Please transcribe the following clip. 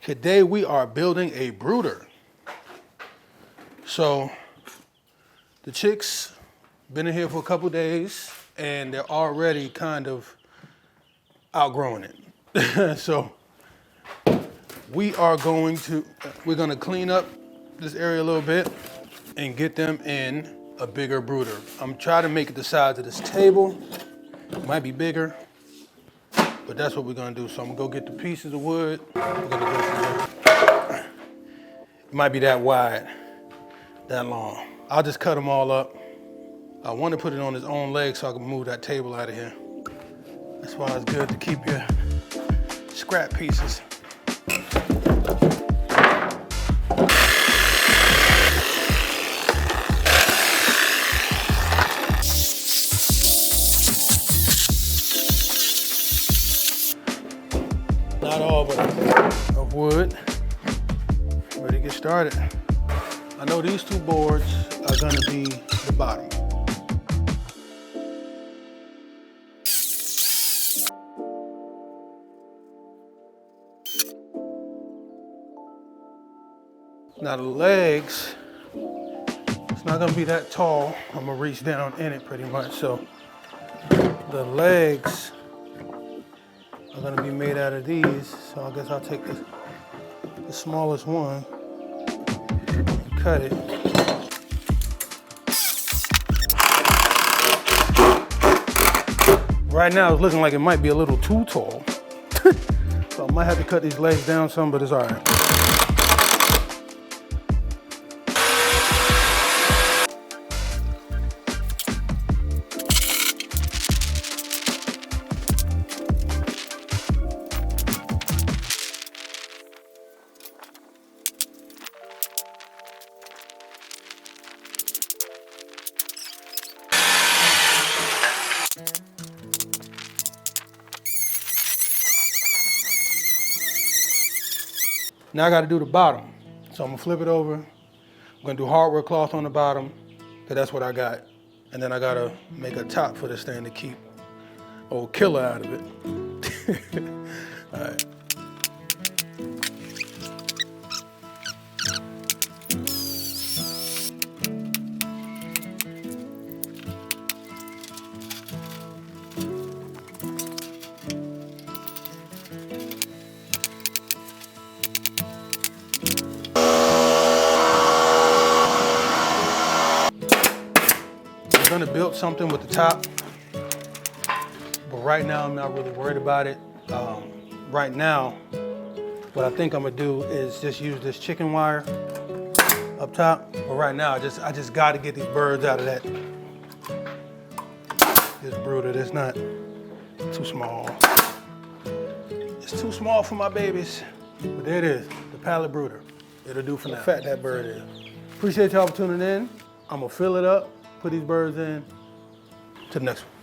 Today we are building a brooder. So the chicks been in here for a couple days and they're already kind of outgrowing it. So we're gonna clean up this area a little bit and get them in a bigger brooder. I'm trying to make it the size of this table. It might be bigger, but that's what we're gonna do. So I'm gonna go get the pieces of wood. We're gonna go from there. It might be that wide, that long. I'll just cut them all up. I want to put it on its own legs so I can move that table out of here. That's why it's good to keep your scrap pieces. Not all, but of wood. Ready to get started. I know these two boards are gonna be the bottom. Now the legs, it's not gonna be that tall. I'm gonna reach down in it pretty much. So the legs are gonna be made out of these. So I guess I'll take the smallest one and cut it. Right now it's looking like it might be a little too tall. So I might have to cut these legs down some, but it's all right. Now I got to do the bottom. So I'm gonna flip it over. I'm gonna do hardware cloth on the bottom, because that's what I got. And then I gotta make a top for this thing to keep old killer out of it. All right. I'm gonna build something with the top, but right now I'm not really worried about it. Right now, what I think I'm gonna do is just use this chicken wire up top. But right now, I just gotta get these birds out of this brooder. That's not too small. It's too small for my babies, but there it is, the pallet brooder. It'll do for now. How fat that bird is. Appreciate y'all for tuning in. I'm gonna fill it up, put these birds in. To the next one.